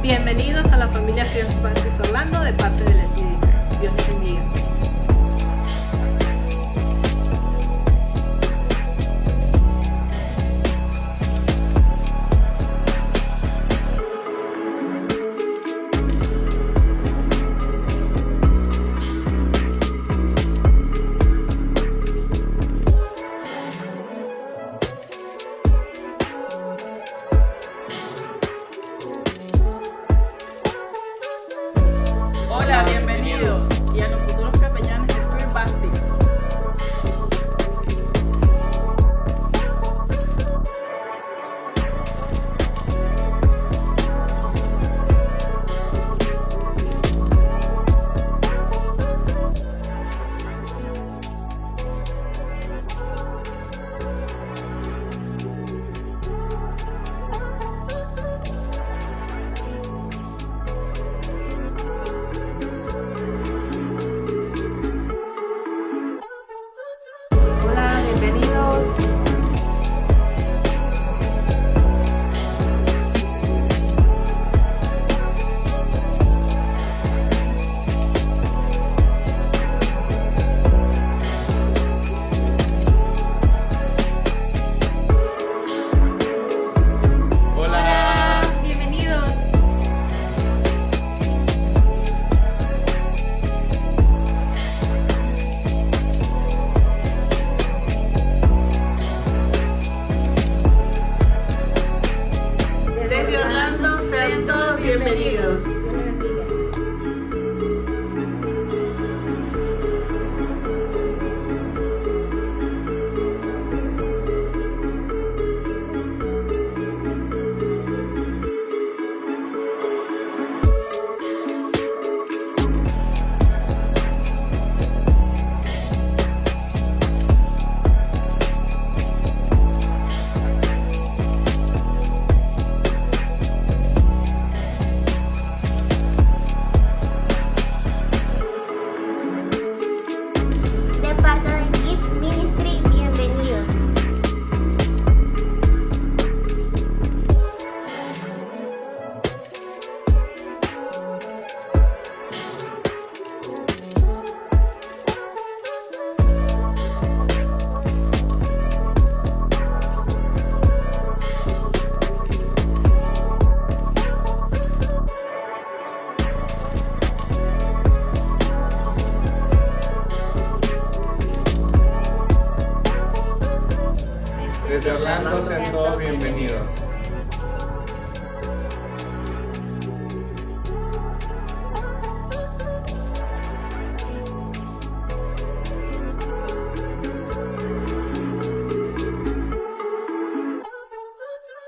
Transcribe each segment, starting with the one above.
Bienvenidos a la familia First Baptist Orlando de parte de Les Ministries. Dios les bendiga. Hola, bienvenidos y a los futuros capellanes de First Baptist. Hola, bienvenidos. Hola. Bienvenidos. Desde Orlando, sean todos bienvenidos. Dios les bendiga. De parte de Kids Ministry, bienvenidos. Desde Orlando sean todos bienvenidos.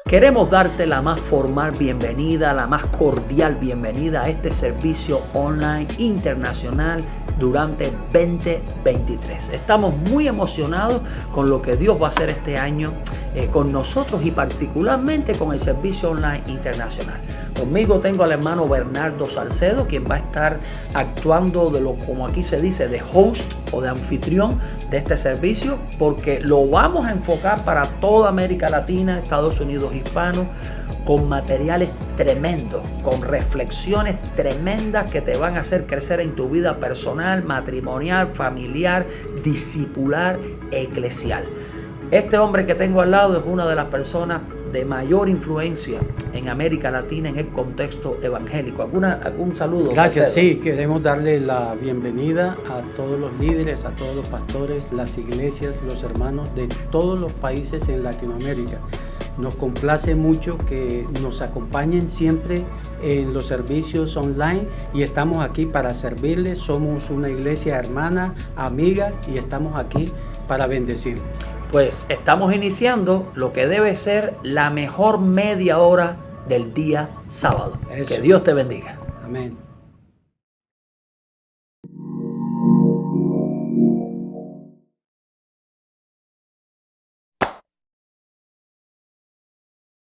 Queremos darte la más formal bienvenida, la más cordial bienvenida a este servicio online internacional durante 2023. Estamos muy emocionados con lo que Dios va a hacer este año con nosotros y particularmente con el servicio online internacional. Conmigo tengo al hermano Bernardo Salcedo, quien va a estar actuando de lo, como aquí se dice, de host o de anfitrión de este servicio, porque lo vamos a enfocar para toda América Latina, Estados Unidos hispano, con materiales tremendos, con reflexiones tremendas que te van a hacer crecer en tu vida personal, matrimonial, familiar, discipular, eclesial. Este hombre que tengo al lado es una de las personas de mayor influencia en América Latina en el contexto evangélico. ¿Algún saludo? Gracias, Salcedo? sí, queremos darle la bienvenida a todos los líderes, a todos los pastores, las iglesias, los hermanos de todos los países en Latinoamérica. Nos complace mucho que nos acompañen siempre en los servicios online y estamos aquí para servirles. Somos una iglesia hermana, amiga y estamos aquí para bendecirles. Pues estamos iniciando lo que debe ser la mejor media hora del día sábado. Eso. Que Dios te bendiga. Amén.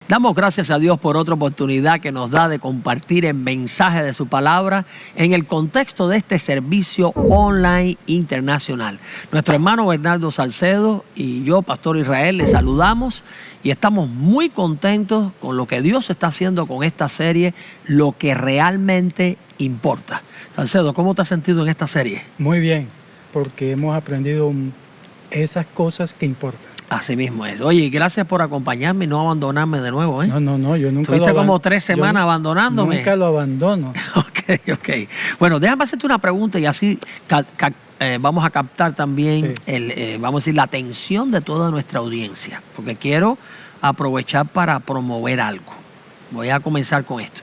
Damos gracias a Dios por otra oportunidad que nos da de compartir el mensaje de su palabra en el contexto de este servicio online internacional. Nuestro hermano Bernardo Salcedo y yo, Pastor Israel, les saludamos y estamos muy contentos con lo que Dios está haciendo con esta serie, Lo que realmente importa. Salcedo, ¿cómo te has sentido en esta serie? Muy bien, porque hemos aprendido esas cosas que importan. Así mismo es. Oye, gracias por acompañarme y no abandonarme de nuevo, ¿eh? No, yo nunca Tuviste como 3 semanas abandonándome. Nunca lo abandono. Ok. Bueno, déjame hacerte una pregunta y así vamos a captar también, vamos a decir, la atención de toda nuestra audiencia, porque quiero aprovechar para promover algo. Voy a comenzar con esto.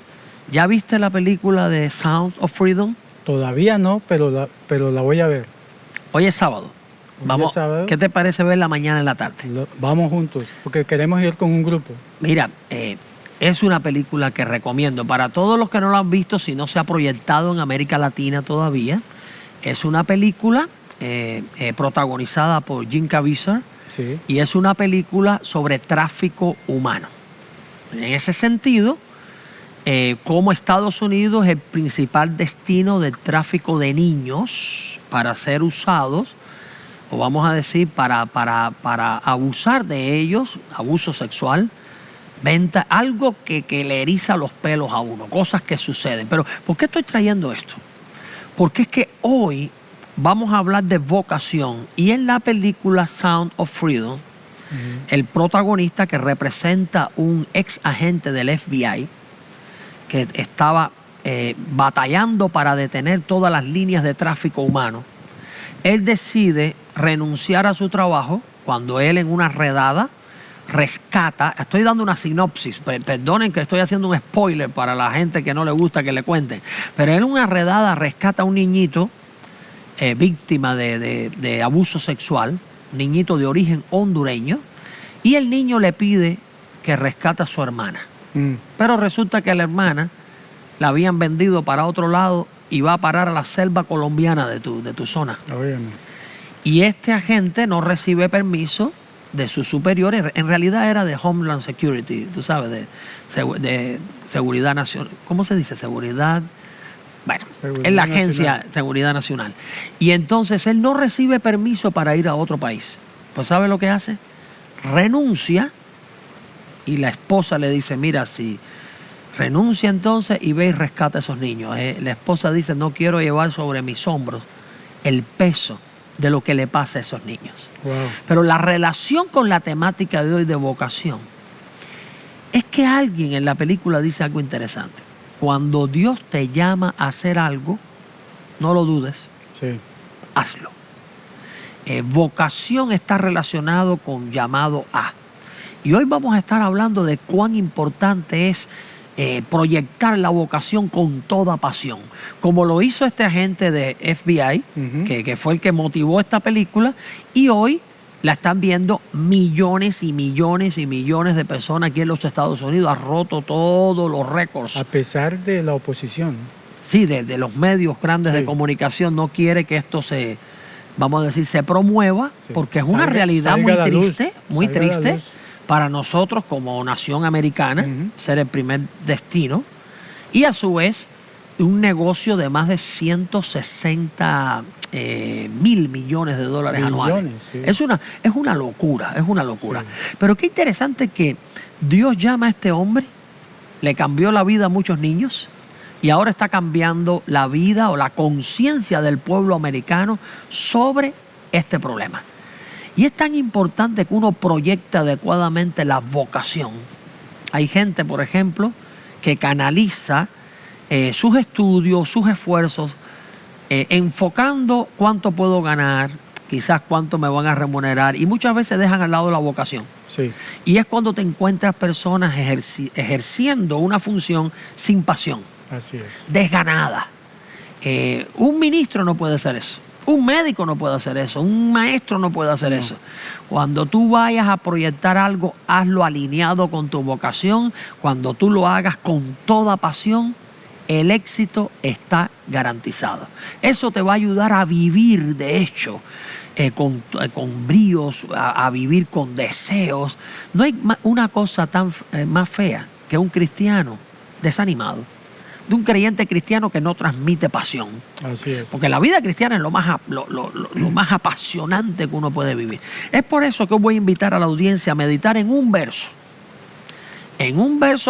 ¿Ya viste la película de Sound of Freedom? Todavía no, pero la voy a ver. Hoy es sábado. Vamos, sábado. ¿qué te parece verla mañana en la tarde? Vamos juntos, porque queremos ir con un grupo. Mira, es una película que recomiendo para todos los que no la han visto, si no se ha proyectado en América Latina todavía. Es una película protagonizada por Jim Caviezel, sí, y es una película sobre tráfico humano. En ese sentido, como Estados Unidos es el principal destino del tráfico de niños para ser usados, o vamos a decir, para abusar de ellos, abuso sexual, venta, algo que le eriza los pelos a uno, cosas que suceden. Pero, ¿por qué estoy trayendo esto? Porque es que hoy vamos a hablar de vocación, y en la película Sound of Freedom, el protagonista, que representa un ex agente del FBI, que estaba batallando para detener todas las líneas de tráfico humano, él decide renunciar a su trabajo cuando él, en una redada, rescata. Estoy dando una sinopsis, perdonen que estoy haciendo un spoiler para la gente que no le gusta que le cuenten, pero él en una redada rescata a un niñito víctima de abuso sexual, niñito de origen hondureño, y el niño le pide que rescate a su hermana. Pero resulta que la hermana la habían vendido para otro lado y va a parar a la selva colombiana de tu zona. Obviamente. Y este agente no recibe permiso de sus superiores. En realidad era de Homeland Security, tú sabes, de Seguridad Nacional. ¿Cómo se dice? Seguridad. Bueno, es la agencia Nacional. Seguridad Nacional. Y entonces él no recibe permiso para ir a otro país. Pues ¿sabe lo que hace? Renuncia, y la esposa le dice, mira, si renuncia entonces y ve y rescata a esos niños. La esposa dice, no quiero llevar sobre mis hombros el peso de lo que le pasa a esos niños. Wow. Pero la relación con la temática de hoy de vocación es que alguien en la película dice algo interesante. Cuando Dios te llama a hacer algo, no lo dudes, sí, hazlo. Vocación está relacionado con llamado a. Y hoy vamos a estar hablando de cuán importante es proyectar la vocación con toda pasión, como lo hizo este agente de FBI, que fue el que motivó esta película, y hoy la están viendo millones y millones y millones de personas aquí en los Estados Unidos. Ha roto todos los récords. A pesar de la oposición. Sí, de los medios grandes de comunicación. No quiere que esto se, vamos a decir, se promueva, porque es una realidad muy triste, muy triste para nosotros como nación americana, ser el primer destino, y a su vez un negocio de más de 160 mil millones de dólares anuales. Sí. Es una locura, es una locura. Sí. Pero qué interesante que Dios llama a este hombre, le cambió la vida a muchos niños, y ahora está cambiando la vida o la conciencia del pueblo americano sobre este problema. Y es tan importante que uno proyecte adecuadamente la vocación. Hay gente, por ejemplo, que canaliza sus estudios, sus esfuerzos, enfocando cuánto puedo ganar, quizás cuánto me van a remunerar, y muchas veces dejan al lado la vocación. Sí. Y es cuando te encuentras personas ejerciendo una función sin pasión. Así es. Desganada. Un ministro no puede hacer eso. Un médico no puede hacer eso, un maestro no puede hacer eso. Cuando tú vayas a proyectar algo, hazlo alineado con tu vocación. Cuando tú lo hagas con toda pasión, el éxito está garantizado. Eso te va a ayudar a vivir, de hecho, con bríos, a vivir con deseos. No hay una cosa tan más fea que un cristiano desanimado, de un creyente cristiano que no transmite pasión. Así es. Porque la vida cristiana es lo más apasionante que uno puede vivir. Es por eso que os voy a invitar a la audiencia a meditar en un verso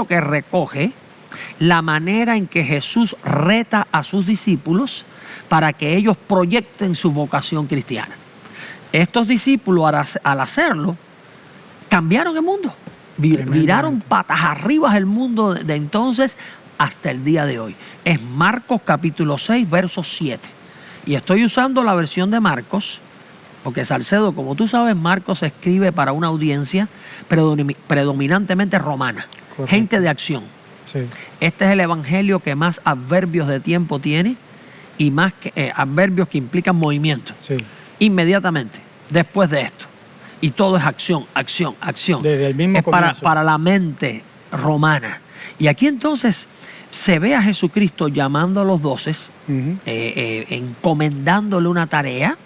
que recoge la manera en que Jesús reta a sus discípulos para que ellos proyecten su vocación cristiana. Estos discípulos, al hacerlo, cambiaron el mundo. Viraron patas arriba el mundo de entonces hasta el día de hoy. Es Marcos capítulo 6, verso 7. Y estoy usando la versión de Marcos, porque Salcedo, como tú sabes, Marcos se escribe para una audiencia predominantemente romana. Correcto. Gente de acción. Sí. Este es el evangelio que más adverbios de tiempo tiene y más adverbios que implican movimiento. Sí. Inmediatamente, después de esto. Y todo es acción, acción, acción. Desde el mismo comienzo. Para la mente romana. Y aquí entonces se ve a Jesucristo llamando a los 12, encomendándole una tarea,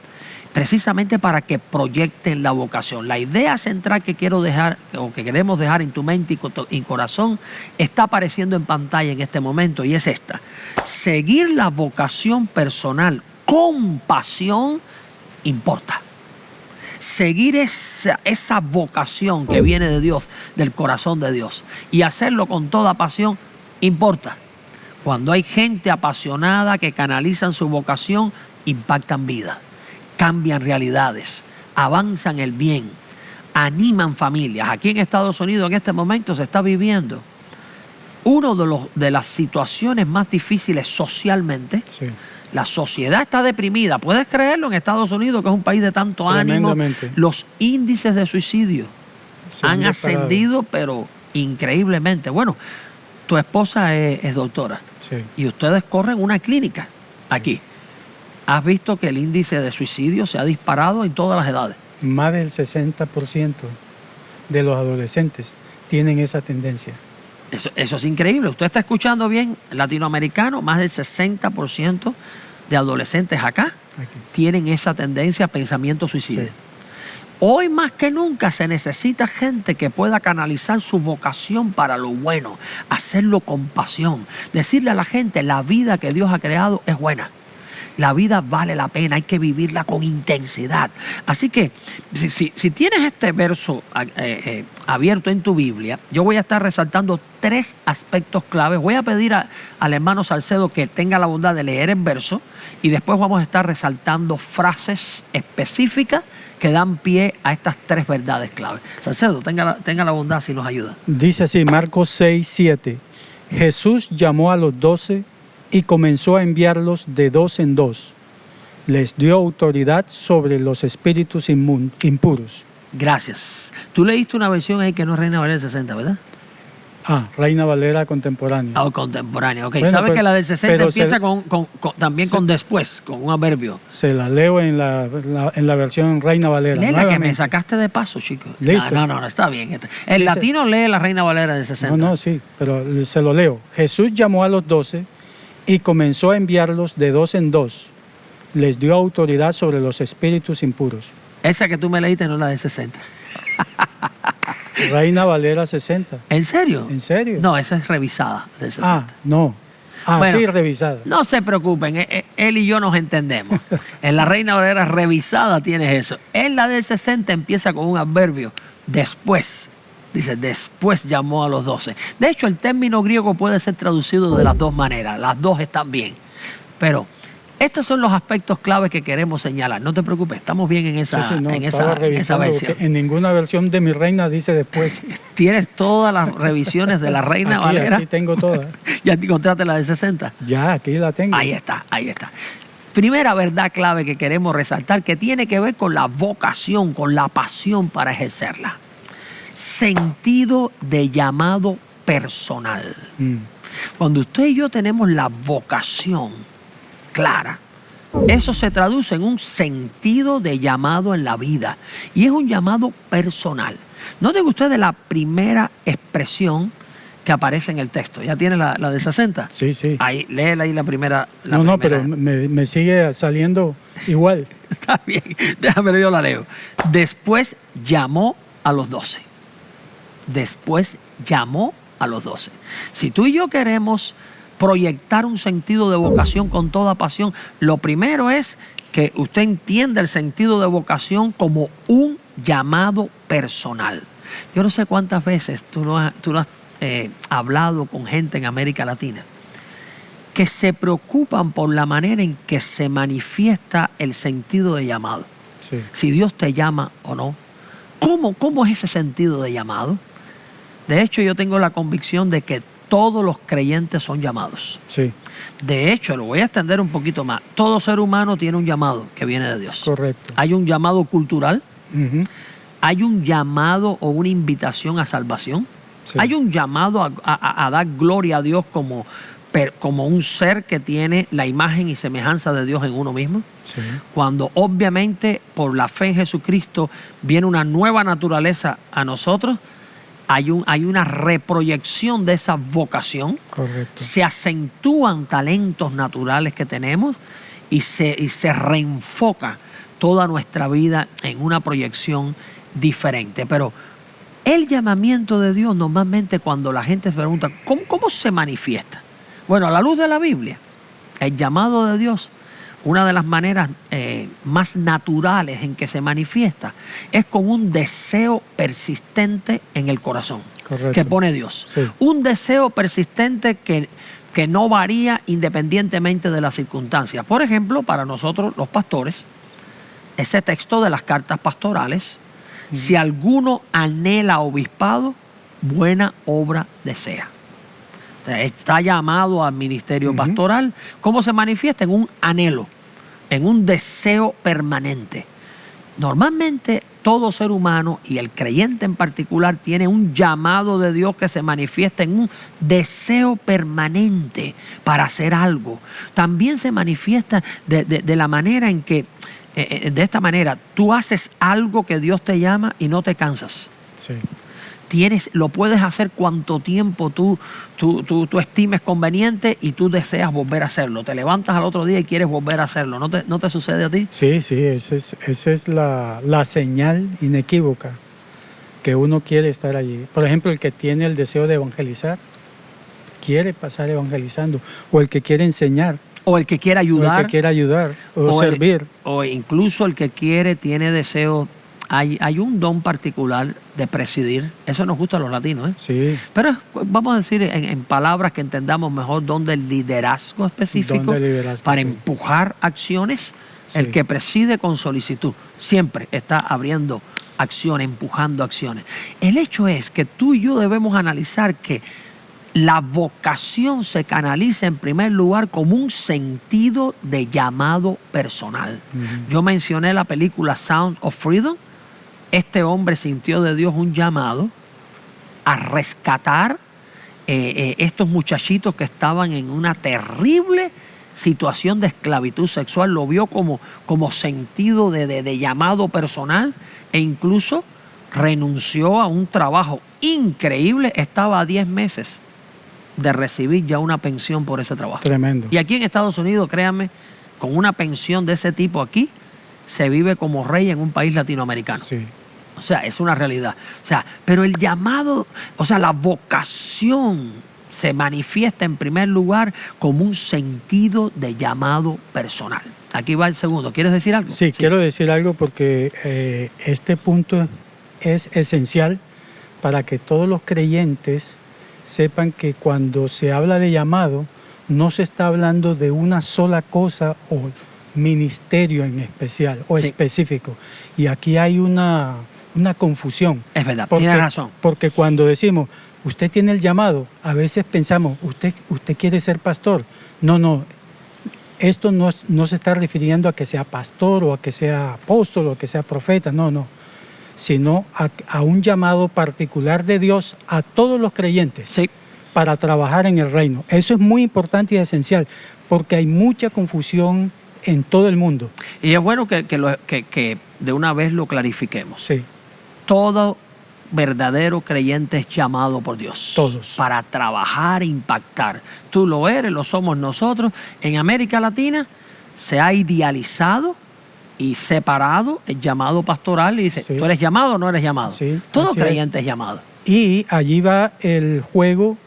precisamente para que proyecten la vocación. La idea central que quiero dejar, o que queremos dejar en tu mente y corazón, está apareciendo en pantalla en este momento, y es esta: seguir la vocación personal con pasión importa. Seguir esa vocación que viene de Dios, del corazón de Dios, y hacerlo con toda pasión importa. Cuando hay gente apasionada que canalizan su vocación, impactan vidas, cambian realidades, avanzan el bien, animan familias. Aquí en Estados Unidos en este momento se está viviendo una de las situaciones más difíciles socialmente. Sí. La sociedad está deprimida. ¿Puedes creerlo? En Estados Unidos, que es un país de tanto ánimo, los índices de suicidio han ascendido, pero increíblemente. Bueno, tu esposa es doctora, sí, y ustedes corren una clínica aquí. ¿Has visto que el índice de suicidio se ha disparado en todas las edades? Más del 60% de los adolescentes tienen esa tendencia. Eso es increíble. Usted está escuchando bien, latinoamericano, más del 60% de adolescentes acá tienen esa tendencia a pensamiento suicida. Sí. Hoy más que nunca se necesita gente que pueda canalizar su vocación para lo bueno, hacerlo con pasión, decirle a la gente: la vida que Dios ha creado es buena. La vida vale la pena, hay que vivirla con intensidad. Así que si tienes este verso abierto en tu Biblia, yo voy a estar resaltando 3 aspectos claves. Voy a pedir al hermano Salcedo que tenga la bondad de leer el verso, y después vamos a estar resaltando frases específicas que dan pie a estas 3 verdades claves. Salcedo, tenga la bondad si nos ayuda. Dice así, Marcos 6, 7. Jesús llamó a los 12 y comenzó a enviarlos de 2 en 2. Les dio autoridad sobre los espíritus impuros. Gracias. Tú leíste una versión ahí que no es Reina Valera del 60, ¿verdad? Reina Valera contemporánea. Contemporánea, ok. Bueno, ¿Sabes que la del 60 empieza también con después, con un adverbio? Se la leo en la versión Reina Valera. Lee la que me sacaste de paso, chico. ¿Listo? No, está bien. El latino lee la Reina Valera del 60. No, sí, pero se lo leo. Jesús llamó a los 12 y comenzó a enviarlos de 2 en 2. Les dio autoridad sobre los espíritus impuros. Esa que tú me leíste no es la de 60. Reina Valera 60. ¿En serio? ¿En serio? No, esa es revisada de 60. No. Bueno, sí, revisada. No se preocupen, él y yo nos entendemos. En la Reina Valera revisada tienes eso. En la de 60 empieza con un adverbio. Después. Dice, después llamó a los 12. De hecho, el término griego puede ser traducido de las dos maneras. Las dos están bien. Pero estos son los aspectos claves que queremos señalar. No te preocupes, estamos bien en esa versión. En ninguna versión de mi reina dice después. Tienes todas las revisiones de la Reina Valera. Aquí tengo todas. ¿Ya te encontraste la de 60? Ya, aquí la tengo. Ahí está. Primera verdad clave que queremos resaltar, que tiene que ver con la vocación, con la pasión para ejercerla. Sentido de llamado personal. Cuando usted y yo tenemos la vocación clara, eso se traduce en un sentido de llamado en la vida, y es un llamado personal. Noten ustedes la primera expresión que aparece en el texto. ¿Ya tiene la de 60? Sí, sí. Ahí, léela ahí la primera. No, pero me sigue saliendo igual. Está bien, déjame, yo la leo. Después llamó a los 12. Después llamó a los 12. Si tú y yo queremos proyectar un sentido de vocación con toda pasión, lo primero es que usted entienda el sentido de vocación como un llamado personal. Yo no sé cuántas veces tú no has hablado con gente en América Latina que se preocupan por la manera en que se manifiesta el sentido de llamado. Sí. Si Dios te llama o no. ¿Cómo es ese sentido de llamado? De hecho, yo tengo la convicción de que todos los creyentes son llamados. Sí. De hecho, lo voy a extender un poquito más. Todo ser humano tiene un llamado que viene de Dios. Correcto. Hay un llamado cultural, Ujú. hay un llamado o una invitación a salvación, Sí. hay un llamado a dar gloria a Dios como un ser que tiene la imagen y semejanza de Dios en uno mismo. Sí. Cuando obviamente por la fe en Jesucristo viene una nueva naturaleza a nosotros, hay una reproyección de esa vocación. Correcto. Se acentúan talentos naturales que tenemos y se reenfoca toda nuestra vida en una proyección diferente. Pero el llamamiento de Dios, normalmente cuando la gente se pregunta, ¿cómo se manifiesta? Bueno, a la luz de la Biblia, el llamado de Dios, una de las maneras más naturales en que se manifiesta es con un deseo persistente en el corazón. Correcto. Que pone Dios. Sí. Un deseo persistente que no varía independientemente de las circunstancias. Por ejemplo, para nosotros los pastores, ese texto de las cartas pastorales, si alguno anhela obispado, buena obra desea. O sea, está llamado al ministerio pastoral. ¿Cómo se manifiesta? En un anhelo, en un deseo permanente. Normalmente todo ser humano, y el creyente en particular, tiene un llamado de Dios que se manifiesta en un deseo permanente para hacer algo. También se manifiesta de la manera en que, de esta manera, tú haces algo que Dios te llama y no te cansas. Sí. Lo puedes hacer cuanto tiempo tú estimes conveniente y tú deseas volver a hacerlo. Te levantas al otro día y quieres volver a hacerlo. ¿No te sucede a ti? Sí, sí, esa es la señal inequívoca que uno quiere estar allí. Por ejemplo, el que tiene el deseo de evangelizar, quiere pasar evangelizando, o el que quiere enseñar, O el que quiere o ayudar. el que quiere ayudar, o servir. O incluso el que tiene deseo. Hay un don particular de presidir. Eso nos gusta a los latinos, ¿eh? Sí. Pero vamos a decir en palabras que entendamos mejor, don del liderazgo específico, Don del liderazgo, para sí. empujar acciones. Sí. El que preside con solicitud siempre está abriendo acciones, empujando acciones. El hecho es que tú y yo debemos analizar que la vocación se canaliza en primer lugar como un sentido de llamado personal. Yo mencioné la película Sound of Freedom. Este hombre sintió de Dios un llamado a rescatar estos muchachitos que estaban en una terrible situación de esclavitud sexual. Lo vio como sentido de llamado personal, e incluso renunció a un trabajo increíble. Estaba a 10 meses de recibir ya una pensión por ese trabajo. Tremendo. Y aquí en Estados Unidos, créanme, con una pensión de ese tipo aquí, se vive como rey en un país latinoamericano. Sí. O sea, es una realidad. O sea, pero el llamado, o sea, la vocación se manifiesta en primer lugar como un sentido de llamado personal. Aquí va el segundo. ¿Quieres decir algo? Sí, quiero decir algo porque este punto es esencial para que todos los creyentes sepan que cuando se habla de llamado, no se está hablando de una sola cosa o ministerio en especial o Sí. específico. Y aquí hay una confusión. Es verdad, Porque- tienes razón. Porque cuando decimos, usted tiene el llamado, a veces pensamos, usted quiere ser pastor. No. Esto no se está refiriendo a que sea pastor o a que sea apóstol o a que sea profeta, no. Sino a un llamado particular de Dios a todos los creyentes. Sí. Para trabajar en el reino. Eso es muy importante y esencial, porque hay mucha confusión en todo el mundo. Y es bueno que de una vez lo clarifiquemos. Sí, Todo verdadero creyente es llamado por Dios? Todos. Para trabajar e impactar. Tú lo eres, lo somos nosotros. En América Latina se ha idealizado y separado el llamado pastoral y dice, Sí. ¿tú eres llamado o no eres llamado? Sí, Todo así creyente es llamado. Y allí va el juego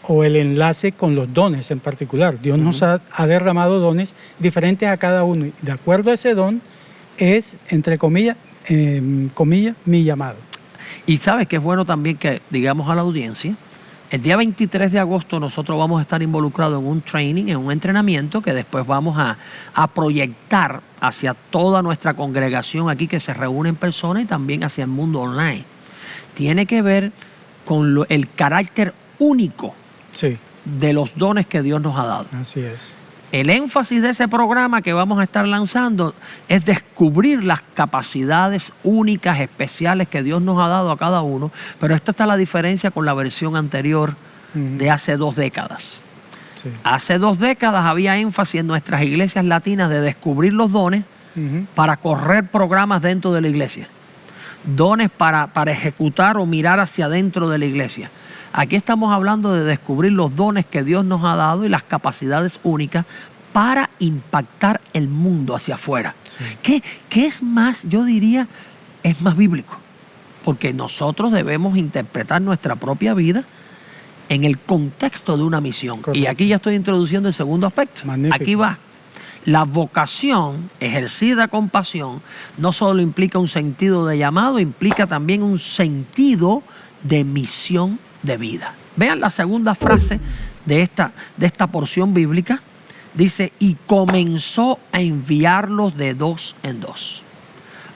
o el enlace con los dones en particular. Dios nos ha derramado dones diferentes a cada uno. Y de acuerdo a ese don es, entre comillas, mi llamado. Y sabes que es bueno también que digamos a la audiencia, el día 23 de agosto nosotros vamos a estar involucrados en un training, en un entrenamiento que después vamos a proyectar hacia toda nuestra congregación aquí que se reúne en persona y también hacia el mundo online. Tiene que ver con el carácter único Sí, de los dones que Dios nos ha dado. así es. El énfasis de ese programa que vamos a estar lanzando es descubrir las capacidades únicas, especiales que Dios nos ha dado a cada uno, pero esta está la diferencia con la versión anterior de hace 2 décadas. Sí. Hace 2 décadas había énfasis en nuestras iglesias latinas de descubrir los dones para correr programas dentro de la iglesia. Dones para ejecutar o mirar hacia adentro de la iglesia. Aquí estamos hablando de descubrir los dones que Dios nos ha dado y las capacidades únicas para impactar el mundo hacia afuera. Sí. ¿Qué es más, yo diría, es más bíblico? Porque nosotros debemos interpretar nuestra propia vida en el contexto de una misión. Correcto. Y aquí ya estoy introduciendo el segundo aspecto. Magnífico. Aquí va. La vocación ejercida con pasión no solo implica un sentido de llamado, implica también un sentido de misión de vida. Vean la segunda frase de esta porción bíblica. Dice, y comenzó a enviarlos de 2 en 2.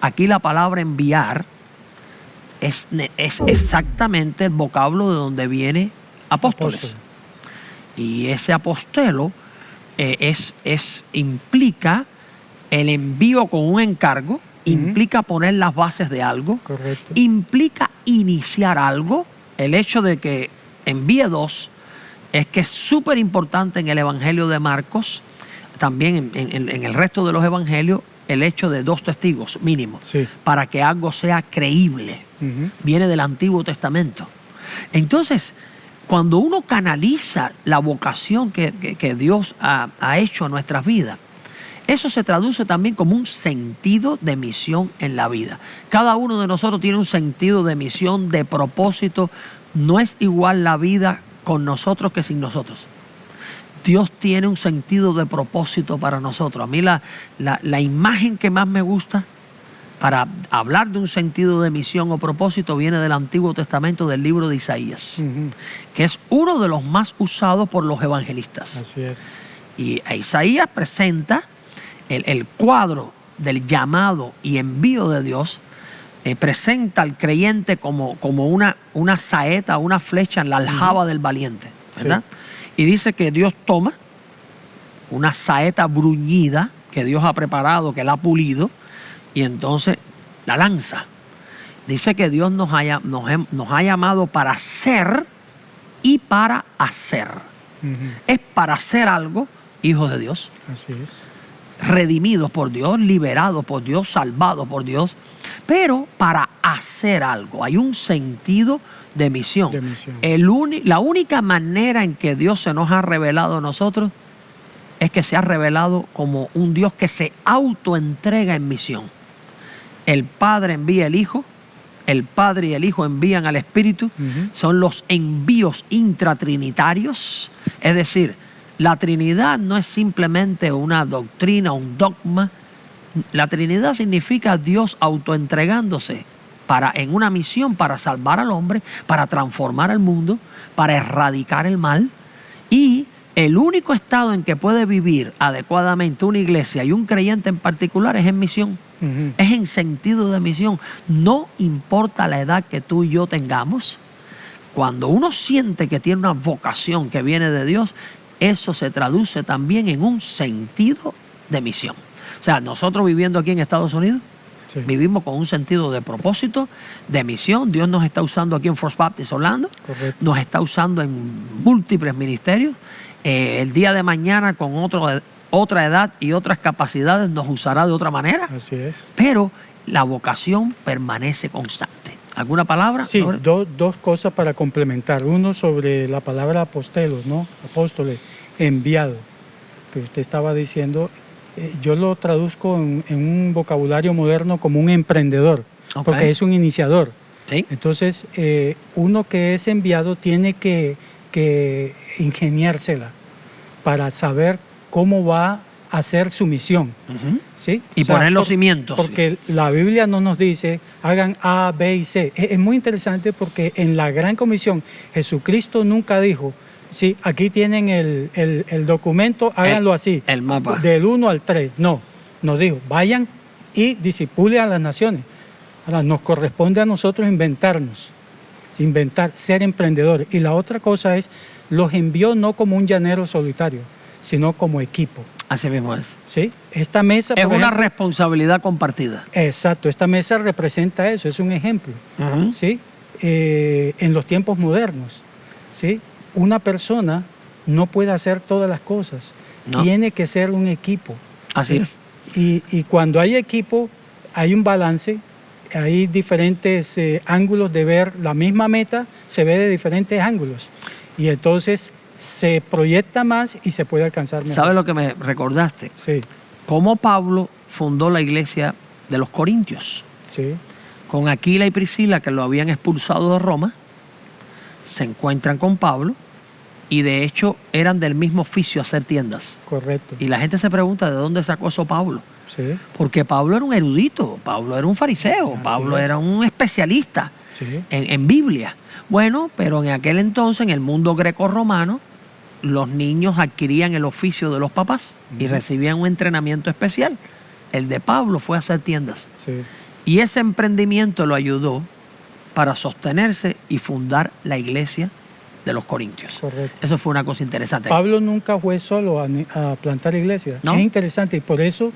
Aquí la palabra enviar es exactamente el vocablo de donde viene apóstoles. Y ese apostelo implica el envío con un encargo, implica poner las bases de algo, Correcto. implica iniciar algo. El hecho de que envíe 2 es que es súper importante en el Evangelio de Marcos, también en el resto de los evangelios, el hecho de 2 testigos mínimo, Sí. para que algo sea creíble. Viene del Antiguo Testamento. Entonces, cuando uno canaliza la vocación que Dios ha hecho a nuestras vidas, eso se traduce también como un sentido de misión en la vida. Cada uno de nosotros tiene un sentido de misión, de propósito. No es igual la vida con nosotros que sin nosotros. Dios tiene un sentido de propósito para nosotros. A mí la imagen que más me gusta para hablar de un sentido de misión o propósito viene del Antiguo Testamento, del libro de Isaías, que es uno de los más usados por los evangelistas. Así es. Y Isaías presenta el cuadro del llamado y envío de Dios, presenta al creyente como una saeta, una flecha en la aljaba del valiente, ¿verdad? Sí. Y dice que Dios toma una saeta bruñida que Dios ha preparado, que Él ha pulido, y entonces la lanza. Dice que Dios nos ha llamado para ser y para hacer. Es para hacer algo, hijos de Dios. Así es. Redimidos por Dios, liberados por Dios, salvados por Dios, pero para hacer algo. Hay un sentido de misión. De misión. La única manera en que Dios se nos ha revelado a nosotros es que se ha revelado como un Dios que se autoentrega en misión. El Padre envía al Hijo, el Padre y el Hijo envían al Espíritu. Son los envíos intratrinitarios. Es decir, la Trinidad no es simplemente una doctrina, un dogma. La Trinidad significa Dios autoentregándose en una misión para salvar al hombre, para transformar al mundo, para erradicar el mal. Y el único estado en que puede vivir adecuadamente una iglesia y un creyente en particular es en misión. Es en sentido de misión. No importa la edad que tú y yo tengamos, cuando uno siente que tiene una vocación que viene de Dios, eso se traduce también en un sentido de misión. O sea, nosotros viviendo aquí en Estados Unidos, sí, vivimos con un sentido de propósito, de misión. Dios nos está usando aquí en First Baptist Orlando. Correcto. Nos está usando en múltiples ministerios. El día de mañana con otra edad y otras capacidades nos usará de otra manera. Así es. Pero la vocación permanece constante. ¿Alguna palabra? Sí, dos cosas para complementar. Uno sobre la palabra apostelos, ¿no? Apóstoles, enviado. Que usted estaba diciendo, yo lo traduzco en un vocabulario moderno como un emprendedor, porque es un iniciador. ¿Sí? Entonces, uno que es enviado tiene que ingeniársela para saber cómo va a hacer su misión. ¿Sí? Y poner los cimientos. Porque la Biblia no nos dice, hagan A, B y C. Es muy interesante porque en la Gran Comisión, Jesucristo nunca dijo, sí, aquí tienen el documento, háganlo así. El mapa. Del 1 al 3. No, nos dijo, vayan y discipulen a las naciones. Ahora, nos corresponde a nosotros inventarnos, ser emprendedores. Y la otra cosa es, los envió no como un llanero solitario, sino como equipo. Así mismo es. ¿Sí? Esta mesa, es por una ejemplo, responsabilidad compartida. Exacto, esta mesa representa eso, es un ejemplo. ¿Sí? En los tiempos modernos, ¿sí? Una persona no puede hacer todas las cosas, tiene que ser un equipo. Así ¿sí? es. Y cuando hay equipo, hay un balance, hay diferentes ángulos de ver la misma meta, se ve de diferentes ángulos. Y entonces se proyecta más y se puede alcanzar mejor. ¿Sabes lo que me recordaste? Sí. Cómo Pablo fundó la iglesia de los Corintios. Sí. Con Aquila y Priscila, que lo habían expulsado de Roma, se encuentran con Pablo y de hecho eran del mismo oficio, hacer tiendas. Correcto. Y la gente se pregunta de dónde sacó eso Pablo. Sí. Porque Pablo era un erudito, Pablo era un fariseo, Así Pablo es. era un especialista Sí. en Biblia. Bueno, pero en aquel entonces, en el mundo greco-romano, los niños adquirían el oficio de los papás y recibían un entrenamiento especial. El de Pablo fue hacer tiendas. Sí. Y ese emprendimiento lo ayudó para sostenerse y fundar la iglesia de los Corintios. Correcto. Eso fue una cosa interesante. Pablo nunca fue solo a plantar iglesias. ¿No? Es interesante y por eso,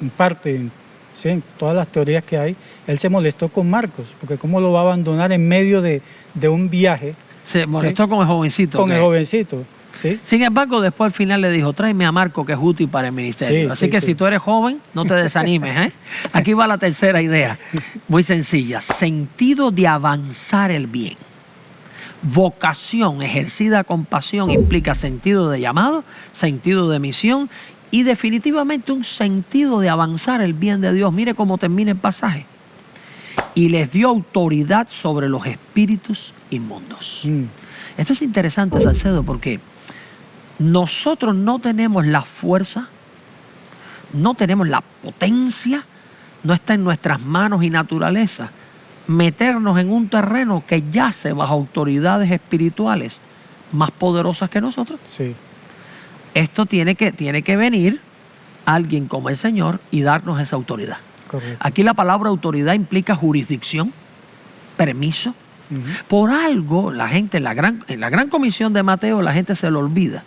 en parte, ¿sí? En todas las teorías que hay, él se molestó con Marcos, porque cómo lo va a abandonar en medio de un viaje. Se molestó con el jovencito. Con el jovencito. ¿Sí? Sin embargo, después al final le dijo, tráeme a Marco, que es útil para el ministerio. Sí, Así sí, que sí. si tú eres joven, no te desanimes. ¿eh? Aquí va la tercera idea, muy sencilla. Sentido de avanzar el bien. Vocación ejercida con pasión implica sentido de llamado, sentido de misión y definitivamente un sentido de avanzar el bien de Dios. Mire cómo termina el pasaje. Y les dio autoridad sobre los espíritus inmundos. Esto es interesante, Salcedo, porque nosotros no tenemos la fuerza, no tenemos la potencia, no está en nuestras manos y naturaleza meternos en un terreno que yace bajo autoridades espirituales más poderosas que nosotros. Sí. Esto tiene que venir alguien como el Señor y darnos esa autoridad. Correcto. Aquí la palabra autoridad implica jurisdicción, permiso. Por algo, la gente, en la gran comisión de Mateo, la gente se lo olvida.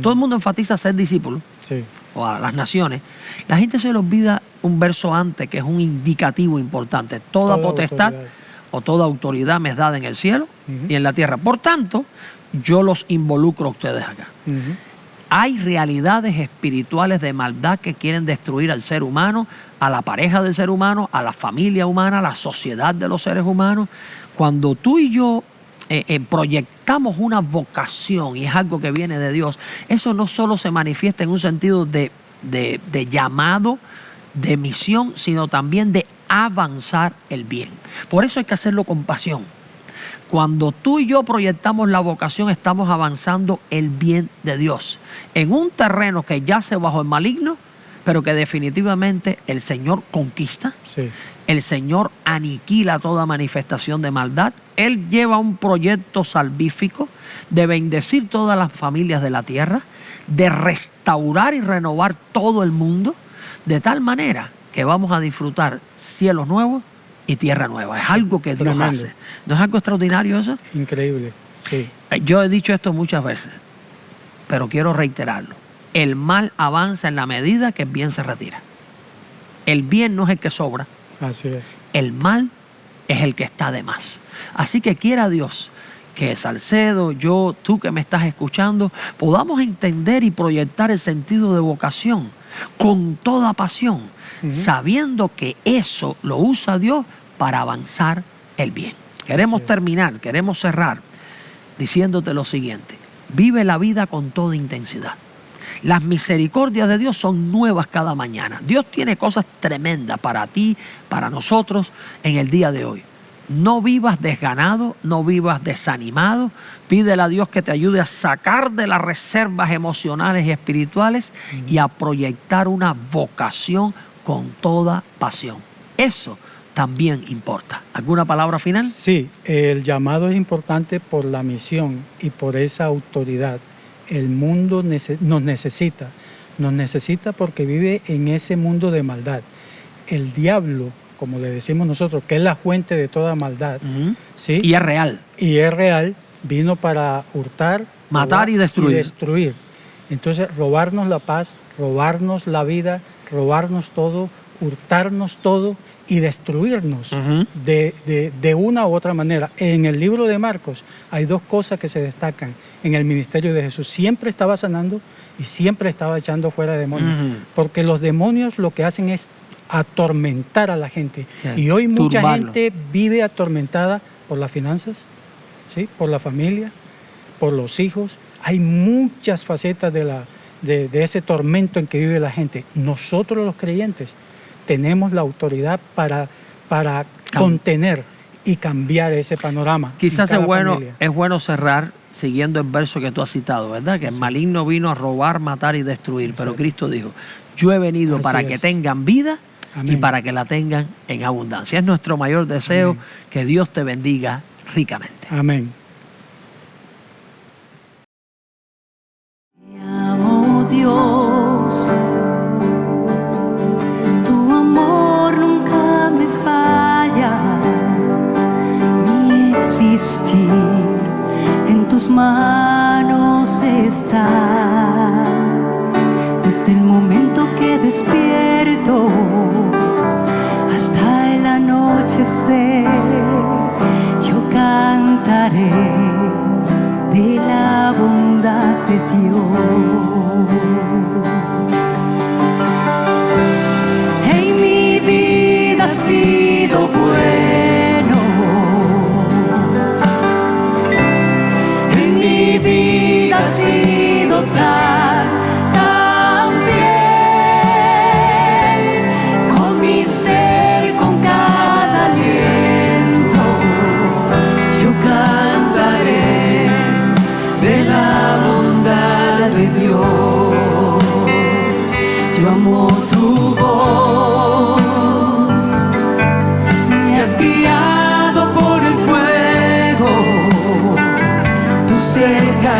Todo el mundo enfatiza ser discípulo, Sí. o a las naciones. La gente se le olvida un verso antes, que es un indicativo importante. Toda potestad autoridad. o toda autoridad me es dada en el cielo y en la tierra. Por tanto, yo los involucro a ustedes acá. Hay realidades espirituales de maldad que quieren destruir al ser humano, a la pareja del ser humano, a la familia humana, a la sociedad de los seres humanos. Cuando tú y yo proyectamos una vocación y es algo que viene de Dios, eso no solo se manifiesta en un sentido de llamado, de misión, sino también de avanzar el bien. Por eso hay que hacerlo con pasión. Cuando tú y yo proyectamos la vocación, estamos avanzando el bien de Dios en un terreno que yace bajo el maligno, pero que definitivamente el Señor conquista. Sí. El Señor aniquila toda manifestación de maldad. Él lleva un proyecto salvífico de bendecir todas las familias de la tierra, de restaurar y renovar todo el mundo, de tal manera que vamos a disfrutar cielos nuevos y tierra nueva. Es algo que Dios Tremendo. hace. ¿No es algo extraordinario eso? Increíble. Sí. Yo he dicho esto muchas veces, pero quiero reiterarlo. El mal avanza en la medida que el bien se retira. El bien no es el que sobra, Así es. el mal es el que está de más. Así que quiera Dios que Salcedo, yo, tú que me estás escuchando, podamos entender y proyectar el sentido de vocación con toda pasión, sabiendo que eso lo usa Dios para avanzar el bien. Queremos terminar, queremos cerrar diciéndote lo siguiente: vive la vida con toda intensidad. Las misericordias de Dios son nuevas cada mañana. Dios tiene cosas tremendas para ti, para nosotros en el día de hoy. No vivas desganado, no vivas desanimado. Pídele a Dios que te ayude a sacar de las reservas emocionales y espirituales y a proyectar una vocación con toda pasión. Eso también importa. ¿Alguna palabra final? Sí, el llamado es importante por la misión y por esa autoridad. El mundo nos necesita porque vive en ese mundo de maldad. El diablo, como le decimos nosotros, que es la fuente de toda maldad, ¿sí? Y es real. Y es real, vino para hurtar, matar y destruir. Entonces, robarnos la paz, robarnos la vida, robarnos todo, hurtarnos todo y destruirnos de una u otra manera. En el libro de Marcos hay dos cosas que se destacan en el ministerio de Jesús. Siempre estaba sanando y siempre estaba echando fuera demonios. Porque los demonios lo que hacen es atormentar a la gente. Sí, y hoy mucha gente vive atormentada por las finanzas, ¿sí? Por la familia, por los hijos. Hay muchas facetas de ese tormento en que vive la gente. Nosotros los creyentes tenemos la autoridad para contener y cambiar ese panorama. Quizás es bueno cerrar siguiendo el verso que tú has citado, ¿verdad? Que el maligno vino a robar, matar y destruir. Pero Cristo dijo: yo he venido para que tengan vida y para que la tengan en abundancia. Es nuestro mayor deseo. Que Dios te bendiga ricamente. Amén. Te amo, Dios. Tu amor nunca me falla. Mi existir en tus manos está. Desde el momento que despierto hasta el anochecer, yo cantaré de la bondad de Dios. En mi vida ha sido bueno, en mi vida ha sido tan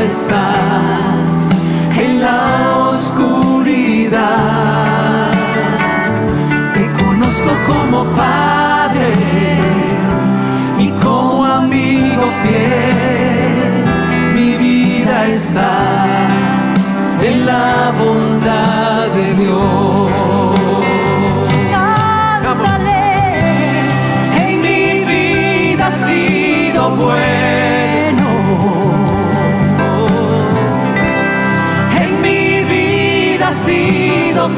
estás en la oscuridad. Te conozco como Padre y como amigo fiel. Mi vida está en la bondad de Dios. Cántale, en mi vida ha sido bueno.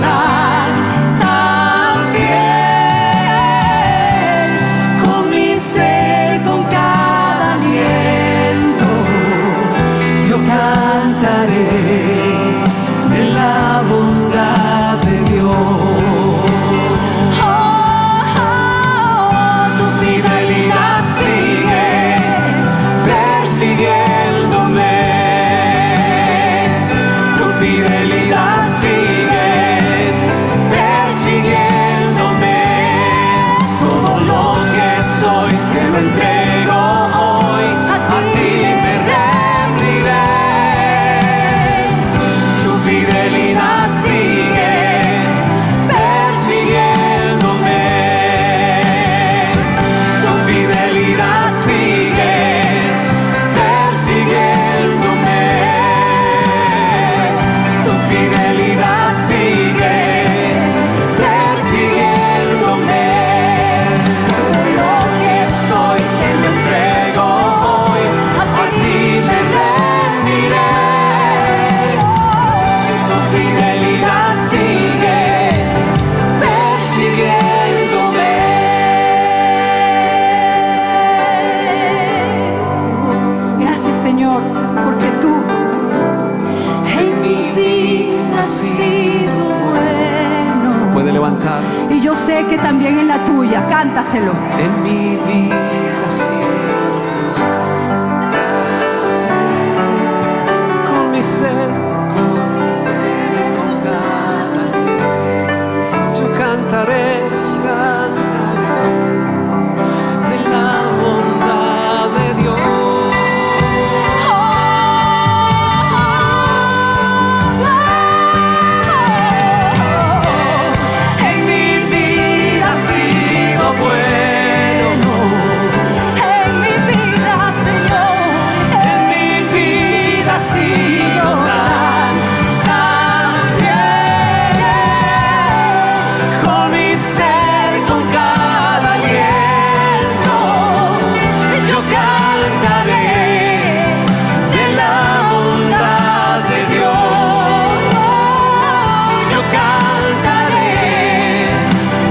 Tan fiel, con mi ser, con cada aliento, yo cantaré de la bondad de Dios. Tu fidelidad sigue persiguiéndome, tu fidelidad sigue que lo entrego hoy, a ti me rendiré. Tu fidelidad sigue persiguiéndome, tu fidelidad sigue persiguiéndome, tu fidelidad sigue persiguiéndome. sé que también en la tuya. Cántaselo. En mi vida sí, con mi ser, con cada día, yo cantaré de la bondad de Dios. En mi vida ha sido bueno, En mi vida, Señor, en mi vida ha sido tan fiel. Con mi ser, con cada aliento, yo cantaré de la bondad de Dios. Yo cantaré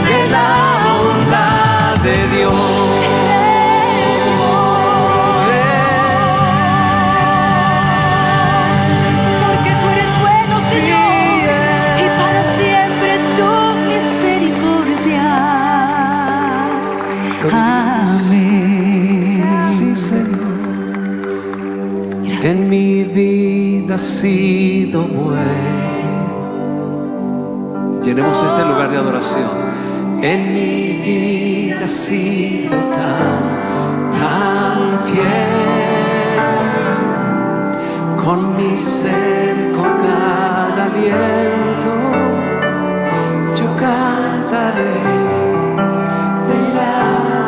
de la bondad de Dios. porque tú eres bueno, Señor, y para siempre es tu misericordia. Amén. Sí, Señor. En mi vida ha sido bueno. Llenemos este lugar de adoración. En mi vida ha sido tan fiel. Con mi ser, con cada aliento, yo cantaré de la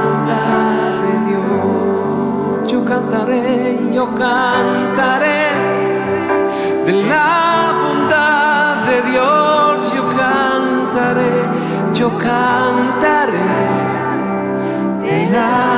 bondad de Dios. Yo cantaré de la bondad de Dios. Yo cantaré de la